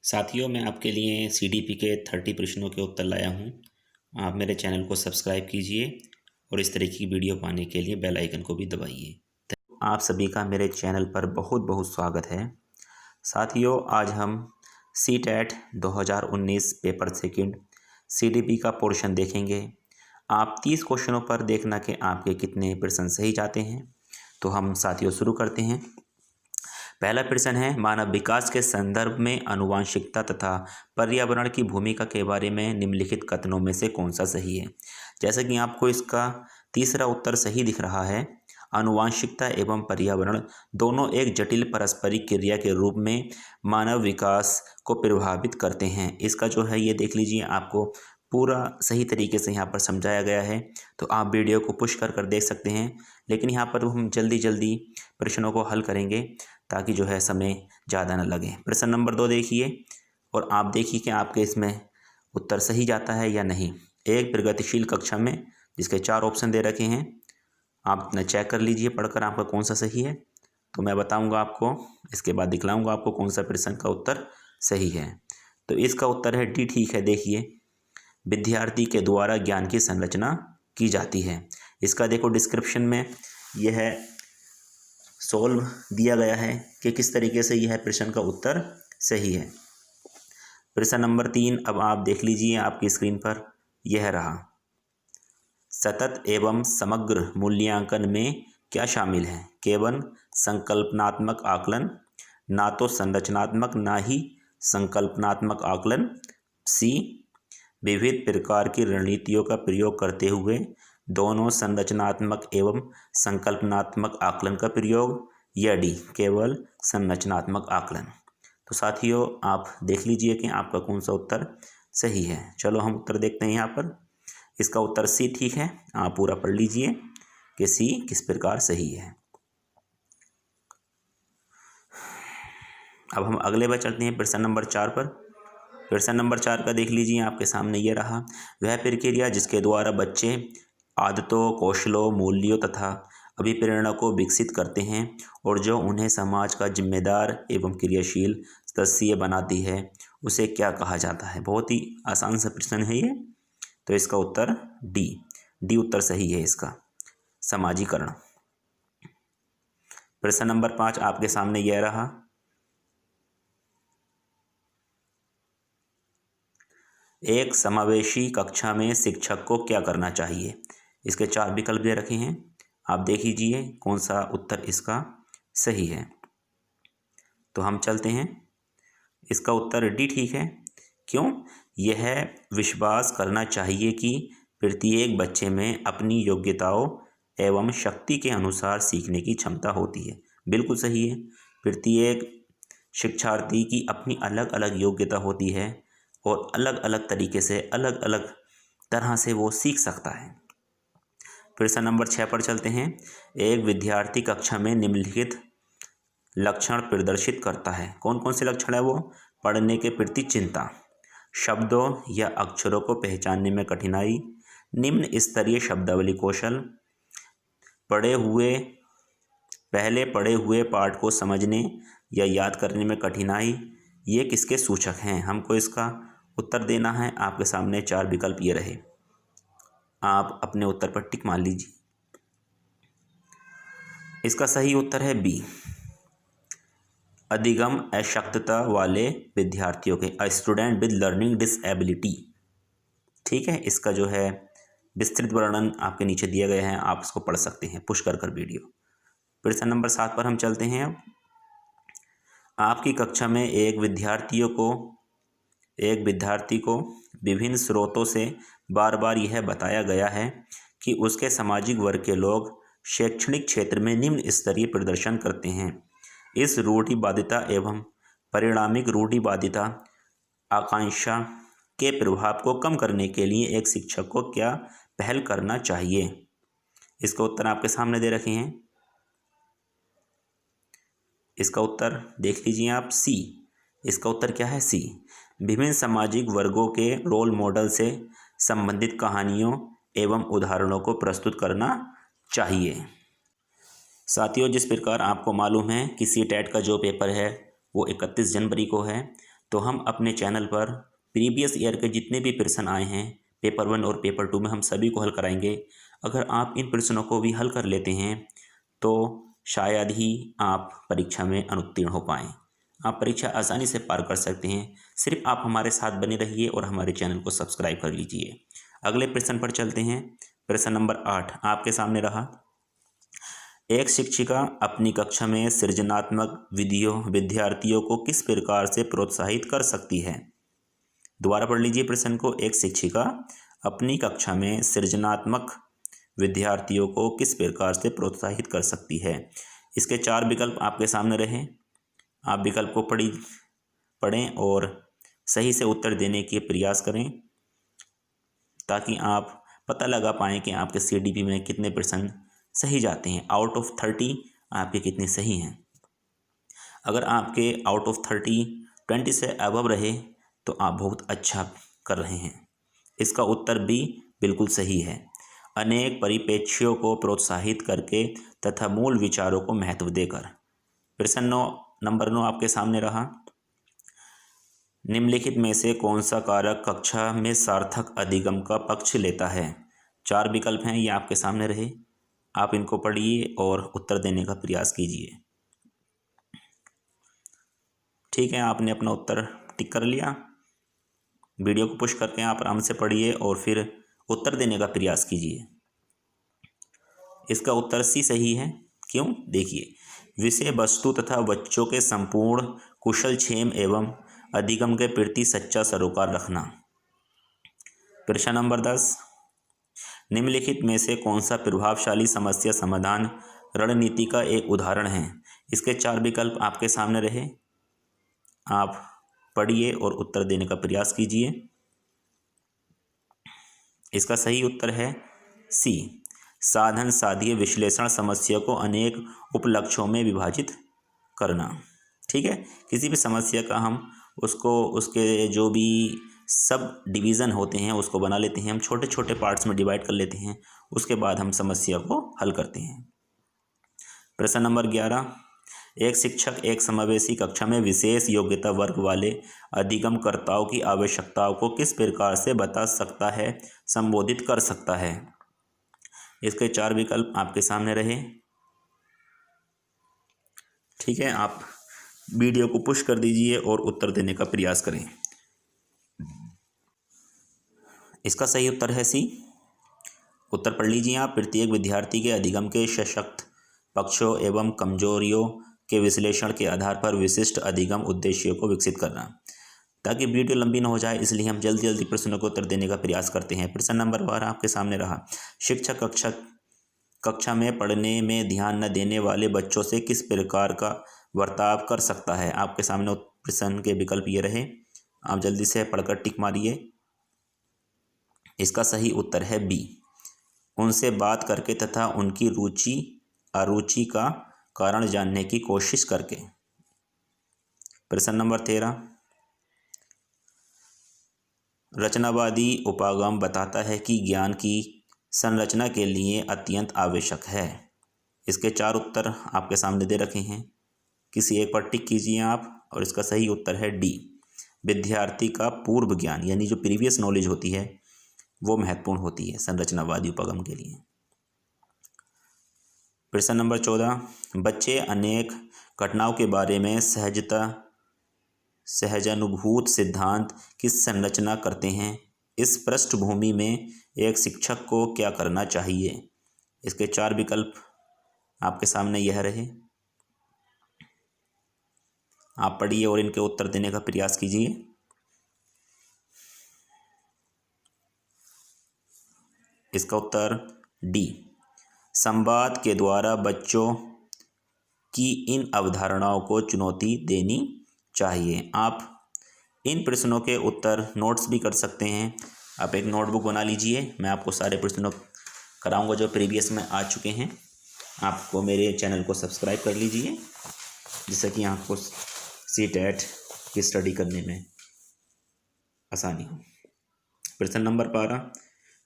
साथियों, मैं आपके लिए सीडीपी के 30 प्रश्नों के उत्तर लाया हूँ। आप मेरे चैनल को सब्सक्राइब कीजिए और इस तरह की वीडियो पाने के लिए बेल आइकन को भी दबाइए। आप सभी का मेरे चैनल पर बहुत बहुत स्वागत है। साथियों, आज हम सीटेट 2019 पेपर सेकंड सीडीपी का पोर्शन देखेंगे। आप 30 क्वेश्चनों पर देखना कि आपके कितने प्रश्न सही जाते हैं। तो हम साथियों शुरू करते हैं। पहला प्रश्न है, मानव विकास के संदर्भ में आनुवंशिकता तथा पर्यावरण की भूमिका के बारे में निम्नलिखित कथनों में से कौन सा सही है। जैसा कि आपको इसका तीसरा उत्तर सही दिख रहा है। आनुवंशिकता एवं पर्यावरण दोनों एक जटिल पारस्परिक क्रिया के रूप में मानव विकास को प्रभावित करते हैं। इसका जो है ये देख लीजिए, आपको पूरा सही तरीके से यहाँ पर समझाया गया है। तो आप वीडियो को पुश कर कर देख सकते हैं, लेकिन यहाँ पर हम जल्दी जल्दी प्रश्नों को हल करेंगे ताकि जो है समय ज़्यादा न लगे। प्रश्न नंबर 2 देखिए और आप देखिए कि आपके इसमें उत्तर सही जाता है या नहीं। एक प्रगतिशील कक्षा में जिसके 4 ऑप्शन दे रखे हैं, आप अपना चेक कर लीजिए पढ़कर आपका कौन सा सही है। तो मैं बताऊंगा आपको, इसके बाद दिखलाऊंगा आपको कौन सा प्रश्न का उत्तर सही है। तो इसका उत्तर है डी। ठीक है, देखिए, विद्यार्थी के द्वारा ज्ञान की संरचना की जाती है। इसका देखो डिस्क्रिप्शन में यह सोल्व दिया गया है कि किस तरीके से यह प्रश्न का उत्तर सही है। प्रश्न नंबर 3 अब आप देख लीजिए आपकी स्क्रीन पर, यह रहा। सतत एवं समग्र मूल्यांकन में क्या शामिल है? केवल संकल्पनात्मक आकलन, ना तो संरचनात्मक ना ही संकल्पनात्मक आकलन। सी, विविध प्रकार की रणनीतियों का प्रयोग करते हुए दोनों संरचनात्मक एवं संकल्पनात्मक आकलन का प्रयोग। या डी, केवल संरचनात्मक आकलन। तो साथियों, आप देख लीजिए कि आपका कौन सा उत्तर सही है। चलो हम उत्तर देखते हैं। यहाँ पर इसका उत्तर सी ठीक है। आप पूरा पढ़ लीजिए कि सी किस प्रकार सही है। अब हम अगले बार चलते हैं प्रश्न नंबर 4 पर। प्रश्न नंबर 4 का देख लीजिए, आपके सामने ये रहा। वह प्रक्रिया जिसके द्वारा बच्चे आदतों, कौशलों, मूल्यों तथा अभिप्रेरणा को विकसित करते हैं और जो उन्हें समाज का जिम्मेदार एवं क्रियाशील सदस्य बनाती है, उसे क्या कहा जाता है? बहुत ही आसान सा प्रश्न है ये। तो इसका उत्तर डी उत्तर सही है इसका, समाजीकरण। प्रश्न नंबर 5 आपके सामने यह रहा। एक समावेशी कक्षा में शिक्षक को क्या करना चाहिए? इसके 4 विकल्प दे रखे हैं। आप देख लीजिए कौन सा उत्तर इसका सही है। तो हम चलते हैं। इसका उत्तर डी ठीक है। क्यों? यह विश्वास करना चाहिए कि प्रत्येक बच्चे में अपनी योग्यताओं एवं शक्ति के अनुसार सीखने की क्षमता होती है। बिल्कुल सही है। प्रत्येक शिक्षार्थी की अपनी अलग अलग योग्यता होती है और अलग अलग तरीके से, अलग अलग तरह से वो सीख सकता है। प्रश्न नंबर 6 पर चलते हैं। एक विद्यार्थी कक्षा में निम्नलिखित लक्षण प्रदर्शित करता है। कौन कौन से लक्षण है वो? पढ़ने के प्रति चिंता, शब्दों या अक्षरों को पहचानने में कठिनाई, निम्न स्तरीय शब्दावली कौशल, पहले पढ़े हुए पाठ को समझने या याद करने में कठिनाई। ये किसके सूचक हैं? हमको इसका उत्तर देना है। आपके सामने 4 विकल्प ये रहे। आप अपने उत्तर पर टिक मार लीजिए। इसका सही उत्तर है बी, अधिगम अशक्तता वाले विद्यार्थियों के, स्टूडेंट विद लर्निंग डिसेबिलिटी। ठीक है, इसका जो है विस्तृत वर्णन आपके नीचे दिए गए हैं, आप इसको पढ़ सकते हैं पुश कर वीडियो। प्रश्न नंबर 7 पर हम चलते हैं। अब आपकी कक्षा में एक विद्यार्थी को विभिन्न स्रोतों से बार बार यह बताया गया है कि उसके सामाजिक वर्ग के लोग शैक्षणिक क्षेत्र में निम्न स्तरीय प्रदर्शन करते हैं। इस रूढ़िवादिता एवं परिणामिक रूढ़िवादिता आकांक्षा के प्रभाव को कम करने के लिए एक शिक्षक को क्या पहल करना चाहिए? इसका उत्तर आपके सामने दे रखे हैं। इसका उत्तर देख लीजिए आप, सी। इसका उत्तर क्या है? सी, विभिन्न सामाजिक वर्गों के रोल मॉडल से संबंधित कहानियों एवं उदाहरणों को प्रस्तुत करना चाहिए। साथियों, जिस प्रकार आपको मालूम है कि सीटेट का जो पेपर है वो 31 जनवरी को है, तो हम अपने चैनल पर प्रीवियस ईयर के जितने भी प्रश्न आए हैं पेपर 1 और पेपर 2 में, हम सभी को हल कराएंगे। अगर आप इन प्रश्नों को भी हल कर लेते हैं तो शायद ही आप परीक्षा में अनुत्तीर्ण हो पाएँ। आप परीक्षा आसानी से पार कर सकते हैं। सिर्फ आप हमारे साथ बने रहिए और हमारे चैनल को सब्सक्राइब कर लीजिए। अगले प्रश्न पर चलते हैं। प्रश्न नंबर 8 आपके सामने रहा। एक शिक्षिका अपनी कक्षा में सृजनात्मक विद्यार्थियों को किस प्रकार से प्रोत्साहित कर सकती है? दोबारा पढ़ लीजिए प्रश्न को। एक शिक्षिका अपनी कक्षा में सृजनात्मक विद्यार्थियों को किस प्रकार से प्रोत्साहित कर सकती है? इसके 4 विकल्प आपके सामने रहे। आप विकल्प को पढ़ें और सही से उत्तर देने के प्रयास करें, ताकि आप पता लगा पाएँ कि आपके CDP में कितने प्रश्न सही जाते हैं। आउट ऑफ 30 आपके कितने सही हैं। अगर आपके आउट ऑफ 30 20 से अबव रहे तो आप बहुत अच्छा कर रहे हैं। इसका उत्तर बी बिल्कुल सही है। अनेक परिप्रेक्ष्यों को प्रोत्साहित करके तथा मूल विचारों को महत्व देकर। प्रश्न नंबर 9 आपके सामने रहा। निम्नलिखित में से कौन सा कारक कक्षा में सार्थक अधिगम का पक्ष लेता है? 4 विकल्प हैं, ये आपके सामने रहे। आप इनको पढ़िए और उत्तर देने का प्रयास कीजिए। ठीक है, आपने अपना उत्तर टिक कर लिया। वीडियो को पुश करके आप आराम से पढ़िए और फिर उत्तर देने का प्रयास कीजिए। इसका उत्तर सी सही है। क्यों? देखिए, विषय वस्तु तथा बच्चों के संपूर्ण कुशलक्षेम एवं अधिगम के प्रति सच्चा सरोकार रखना। प्रश्न नंबर 10 निम्नलिखित में से कौन सा प्रभावशाली समस्या समाधान रणनीति का एक उदाहरण है? इसके 4 विकल्प आपके सामने रहे। आप पढ़िए और उत्तर देने का प्रयास कीजिए। इसका सही उत्तर है सी, साधन साध्य विश्लेषण समस्या को अनेक उपलक्ष्यों में विभाजित करना। ठीक है, किसी भी समस्या का हम उसके जो भी सब डिवीज़न होते हैं उसको बना लेते हैं, हम छोटे छोटे पार्ट्स में डिवाइड कर लेते हैं, उसके बाद हम समस्या को हल करते हैं। प्रश्न नंबर 11 एक शिक्षक एक समावेशी कक्षा में विशेष योग्यता वर्ग वाले अधिगमकर्ताओं की आवश्यकताओं को किस प्रकार से बता सकता है, संबोधित कर सकता है? इसके 4 विकल्प आपके सामने रहे। ठीक है, आप वीडियो को पुश कर दीजिए और उत्तर देने का प्रयास करें। इसका सही उत्तर है सी। उत्तर पढ़ लीजिए आप। प्रत्येक विद्यार्थी के अधिगम के सशक्त पक्षों एवं कमजोरियों के विश्लेषण के आधार पर विशिष्ट अधिगम उद्देश्यों को विकसित करना। ताकि वीडियो लंबी न हो जाए इसलिए हम जल्दी जल्दी प्रश्नों को उत्तर देने का प्रयास करते हैं। प्रश्न नंबर 12 आपके सामने रहा। शिक्षक कक्षा में पढ़ने में ध्यान न देने वाले बच्चों से किस प्रकार का बर्ताव कर सकता है? आपके सामने प्रश्न के विकल्प ये रहे। आप जल्दी से पढ़कर टिक मारिए। इसका सही उत्तर है बी, उनसे बात करके तथा उनकी रुचि अरुचि का कारण जानने की कोशिश करके। प्रश्न नंबर 13 रचनावादी उपागम बताता है कि ज्ञान की संरचना के लिए अत्यंत आवश्यक है। इसके 4 उत्तर आपके सामने दे रखे हैं, किसी एक पर टिक कीजिए आप। और इसका सही उत्तर है डी, विद्यार्थी का पूर्व ज्ञान यानी जो प्रीवियस नॉलेज होती है वो महत्वपूर्ण होती है संरचनावादी उपागम के लिए। प्रश्न नंबर 14 बच्चे अनेक घटनाओं के बारे में सहजानुभूत सिद्धांत की संरचना करते हैं। इस पृष्ठभूमि में एक शिक्षक को क्या करना चाहिए? इसके 4 विकल्प आपके सामने यह रहे। आप पढ़िए और इनके उत्तर देने का प्रयास कीजिए। इसका उत्तर डी, संवाद के द्वारा बच्चों की इन अवधारणाओं को चुनौती देनी चाहिए। आप इन प्रश्नों के उत्तर नोट्स भी कर सकते हैं। आप एक नोटबुक बना लीजिए। मैं आपको सारे प्रश्नों कराऊंगा जो प्रीवियस में आ चुके हैं। आपको मेरे चैनल को सब्सक्राइब कर लीजिए जिससे कि आपको CTET की स्टडी करने में आसानी हो। प्रश्न नंबर 12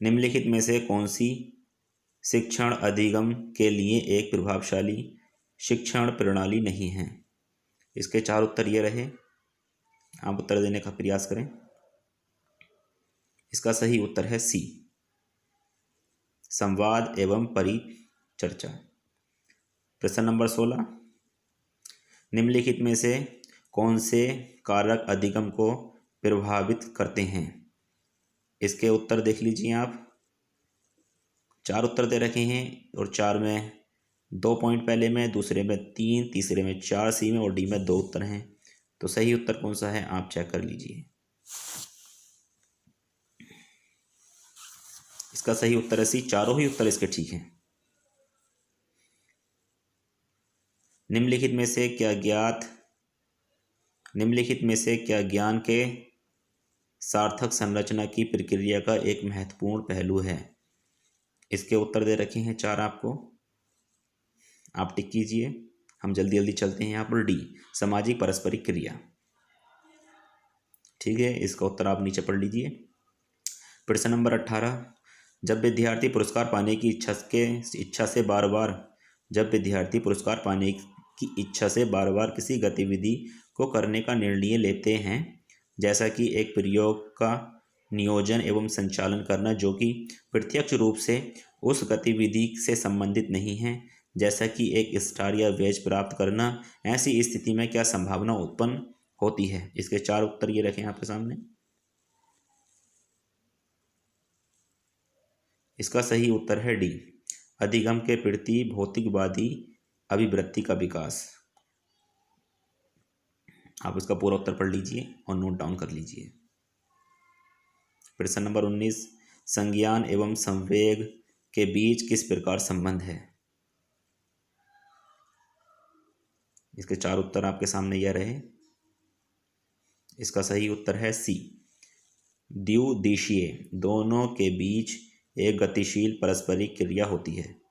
निम्नलिखित में से कौन सी शिक्षण अधिगम के लिए एक प्रभावशाली शिक्षण प्रणाली नहीं है? इसके 4 उत्तर ये रहे। आप उत्तर देने का प्रयास करें। इसका सही उत्तर है सी, संवाद एवं परिचर्चा। प्रश्न नंबर 16, निम्नलिखित में से कौन से कारक अधिगम को प्रभावित करते हैं? इसके उत्तर देख लीजिए आप। 4 उत्तर दे रखे हैं और 4 में 2 पॉइंट पहले में, दूसरे में 3, तीसरे में 4, सी में और डी में 2 उत्तर हैं। तो सही उत्तर कौन सा है आप चेक कर लीजिए। इसका सही उत्तर है सी, चारों ही उत्तर इसके ठीक हैं। निम्नलिखित में से क्या ज्ञान के सार्थक संरचना की प्रक्रिया का एक महत्वपूर्ण पहलू है? इसके उत्तर दे रखे हैं 4 आपको, आप टिक कीजिए। हम जल्दी जल्दी चलते हैं यहाँ पर। डी, सामाजिक पारस्परिक क्रिया। ठीक है, इसका उत्तर आप नीचे पढ़ लीजिए। प्रश्न नंबर 18, जब विद्यार्थी पुरस्कार पाने की इच्छा से बार बार किसी गतिविधि को करने का निर्णय लेते हैं, जैसा कि एक प्रयोग का नियोजन एवं संचालन करना जो कि प्रत्यक्ष रूप से उस गतिविधि से संबंधित नहीं है, जैसा कि एक स्टार या बैज प्राप्त करना, ऐसी स्थिति में क्या संभावना उत्पन्न होती है? इसके 4 उत्तर ये रखें आपके सामने। इसका सही उत्तर है डी, अधिगम के प्रति भौतिकवादी अभिवृत्ति का विकास। आप इसका पूरा उत्तर पढ़ लीजिए और नोट डाउन कर लीजिए। प्रश्न नंबर 19, संज्ञान एवं संवेग के बीच किस प्रकार संबंध है? इसके 4 उत्तर आपके सामने यह रहे। इसका सही उत्तर है सी, द्विदिशीय, दोनों के बीच एक गतिशील पारस्परिक क्रिया होती है।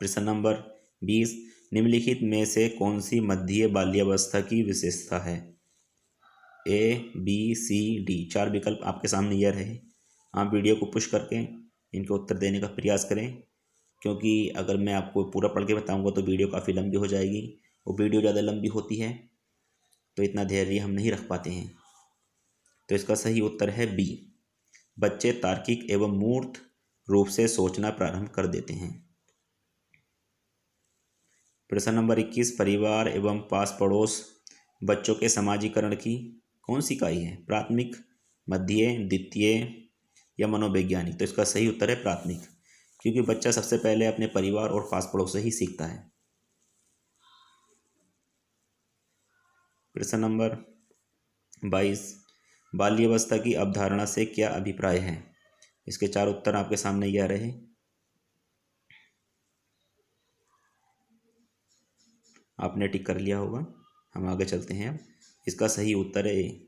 प्रश्न नंबर 20, निम्नलिखित में से कौन सी मध्य बाल्यावस्था की विशेषता है? ए, बी, सी, डी। 4 विकल्प आपके सामने यह रहे। आप वीडियो को पुश करके इनके उत्तर देने का प्रयास करें, क्योंकि अगर मैं आपको पूरा पढ़ के बताऊंगा तो वीडियो काफ़ी लंबी हो जाएगी, और वीडियो ज़्यादा लंबी होती है तो इतना धैर्य हम नहीं रख पाते हैं। तो इसका सही उत्तर है बी, बच्चे तार्किक एवं मूर्त रूप से सोचना प्रारंभ कर देते हैं। प्रश्न नंबर 21, परिवार एवं पास पड़ोस बच्चों के समाजीकरण की कौन सी इकाई है? प्राथमिक, मध्य, द्वितीय या मनोवैज्ञानिक? तो इसका सही उत्तर है प्राथमिक, क्योंकि बच्चा सबसे पहले अपने परिवार और पास पड़ोस से ही सीखता है। प्रश्न नंबर 22, बाल्यावस्था की अवधारणा से क्या अभिप्राय है? इसके 4 उत्तर आपके सामने यह रहे। आपने टिक कर लिया होगा। हम आगे चलते हैं। इसका सही उत्तर है ए,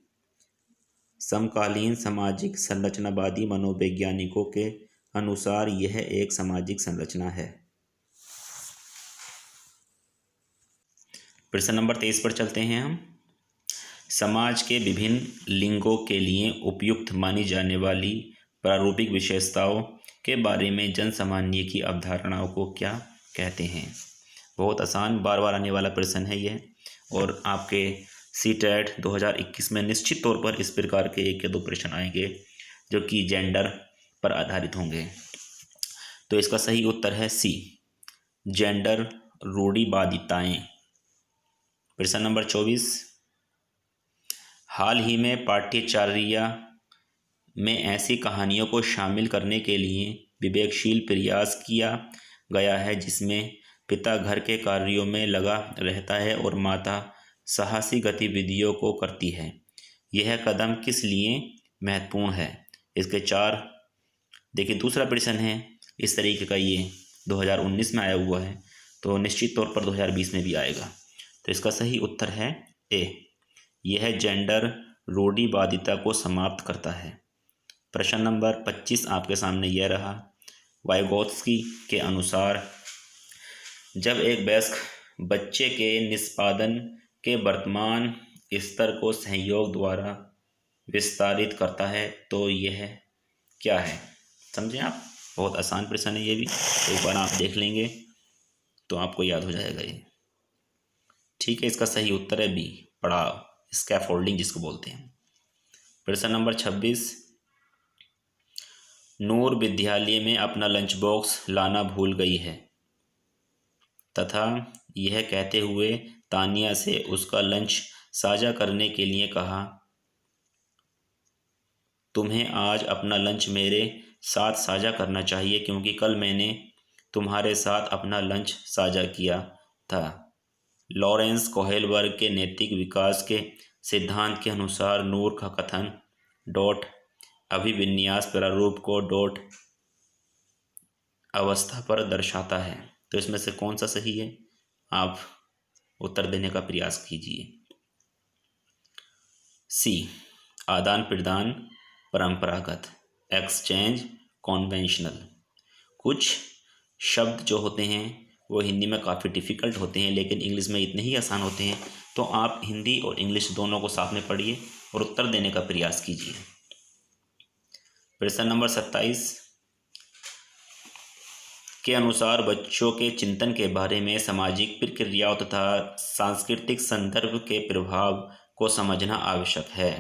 समकालीन सामाजिक संरचनावादी मनोवैज्ञानिकों के अनुसार यह एक सामाजिक संरचना है। प्रश्न नंबर 23 पर चलते हैं हम। समाज के विभिन्न लिंगों के लिए उपयुक्त मानी जाने वाली प्रारूपिक विशेषताओं के बारे में जनसामान्य की अवधारणाओं को क्या कहते हैं? बहुत आसान, बार बार आने वाला प्रश्न है यह, और आपके सीटेट 2021 में निश्चित तौर पर इस प्रकार के 1 या 2 प्रश्न आएंगे जो कि जेंडर पर आधारित होंगे। तो इसका सही उत्तर है सी, जेंडर रूढ़िवादिताएं। प्रश्न नंबर 24, हाल ही में पाठ्यचर्या में ऐसी कहानियों को शामिल करने के लिए विवेकशील प्रयास किया गया है जिसमें पिता घर के कार्यों में लगा रहता है और माता साहसी गतिविधियों को करती है। यह कदम किस लिए महत्वपूर्ण है? इसके 4 देखिए, दूसरा प्रश्न है इस तरीके का, ये 2019 में आया हुआ है, तो निश्चित तौर पर 2020 में भी आएगा। तो इसका सही उत्तर है ए, यह जेंडर रूढ़िवादिता को समाप्त करता है। प्रश्न नंबर 25 आपके सामने यह रहा। वाइगोत्स्की के अनुसार जब एक वयस्क बच्चे के निष्पादन के वर्तमान स्तर को सहयोग द्वारा विस्तारित करता है तो यह क्या है? समझे आप? बहुत आसान प्रश्न है ये भी, एक बार आप देख लेंगे तो आपको याद हो जाएगा ये। ठीक है, इसका सही उत्तर है बी, पड़ाव। स्कैफोल्डिंग जिसको बोलते हैं। प्रश्न नंबर 26, नूर विद्यालय में अपना लंच बॉक्स लाना भूल गई है तथा यह कहते हुए तानिया से उसका लंच साझा करने के लिए कहा, तुम्हें आज अपना लंच मेरे साथ साझा करना चाहिए क्योंकि कल मैंने तुम्हारे साथ अपना लंच साझा किया था। लॉरेंस कोहेलबर्ग के नैतिक विकास के सिद्धांत के अनुसार नूर का कथन डॉट अभिविन्यास प्रारूप को डॉट अवस्था पर दर्शाता है। तो इसमें से कौन सा सही है, आप उत्तर देने का प्रयास कीजिए। सी, आदान प्रदान परंपरागत, एक्सचेंज कॉन्वेंशनल। कुछ शब्द जो होते हैं वो हिंदी में काफ़ी डिफ़िकल्ट होते हैं लेकिन इंग्लिश में इतने ही आसान होते हैं, तो आप हिंदी और इंग्लिश दोनों को साथ में पढ़िए और उत्तर देने का प्रयास कीजिए। प्रश्न नंबर 27 के अनुसार बच्चों के चिंतन के बारे में सामाजिक प्रक्रियाओं तथा सांस्कृतिक संदर्भ के प्रभाव को समझना आवश्यक है।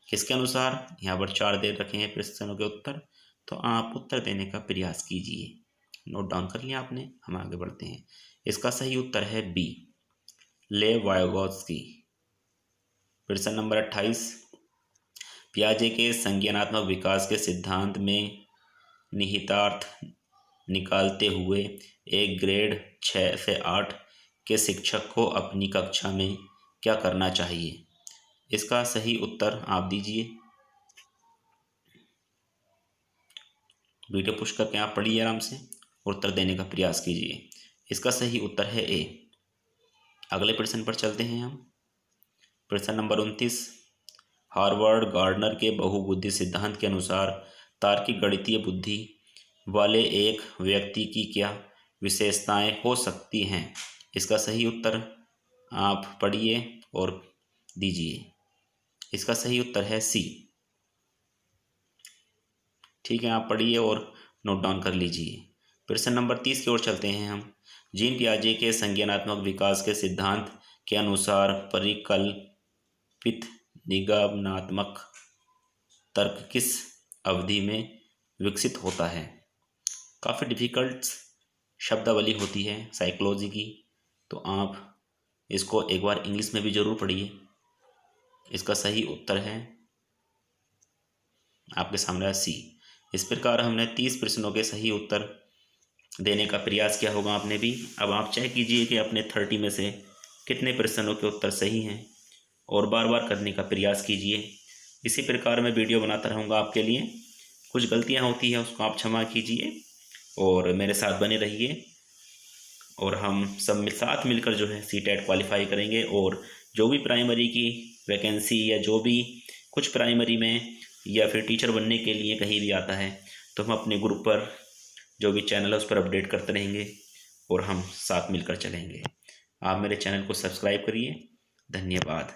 किसके अनुसार? यहाँ पर 4 दे रखे हैं प्रश्नों के उत्तर, तो आप उत्तर देने का प्रयास कीजिए। नोट डाउन कर लिया आपने, हम आगे बढ़ते हैं। इसका सही उत्तर है बी, लेव वायगोत्स्की। प्रश्न नंबर 28, पियाजे के संज्ञानात्मक विकास के सिद्धांत में निहितार्थ निकालते हुए एक ग्रेड 6 से 8 के शिक्षक को अपनी कक्षा में क्या करना चाहिए? इसका सही उत्तर आप दीजिए। वीडियो पुश करके आप पढ़िए आराम से, उत्तर देने का प्रयास कीजिए। इसका सही उत्तर है ए। अगले प्रश्न पर चलते हैं हम। प्रश्न नंबर 29, हार्वर्ड गार्डनर के बहुबुद्धि सिद्धांत के अनुसार तार्किक गणितीय बुद्धि वाले एक व्यक्ति की क्या विशेषताएं हो सकती हैं? इसका सही उत्तर आप पढ़िए और दीजिए। इसका सही उत्तर है सी। ठीक है, आप पढ़िए और नोट डाउन कर लीजिए। प्रश्न नंबर 30 की ओर चलते हैं हम। जीन पियाजे के संज्ञानात्मक विकास के सिद्धांत के अनुसार परिकल्पित निगमनात्मक तर्क किस अवधि में विकसित होता है? काफ़ी डिफ़िकल्ट शब्दावली होती है साइकोलॉजी की, तो आप इसको एक बार इंग्लिश में भी ज़रूर पढ़िए। इसका सही उत्तर है आपके सामने सी। इस प्रकार हमने 30 प्रश्नों के सही उत्तर देने का प्रयास किया होगा आपने भी। अब आप चेक कीजिए कि अपने 30 में से कितने प्रश्नों के उत्तर सही हैं और बार बार करने का प्रयास कीजिए। इसी प्रकार मैं वीडियो बनाता रहूँगा आपके लिए। कुछ गलतियाँ होती हैं उसको आप क्षमा कीजिए और मेरे साथ बने रहिए और हम सब साथ मिलकर जो है सीटेट क्वालिफाई करेंगे। और जो भी प्राइमरी की वैकेंसी या जो भी कुछ प्राइमरी में या फिर टीचर बनने के लिए कहीं भी आता है तो हम अपने ग्रुप पर जो भी चैनल है उस पर अपडेट करते रहेंगे और हम साथ मिलकर चलेंगे। आप मेरे चैनल को सब्सक्राइब करिए। धन्यवाद।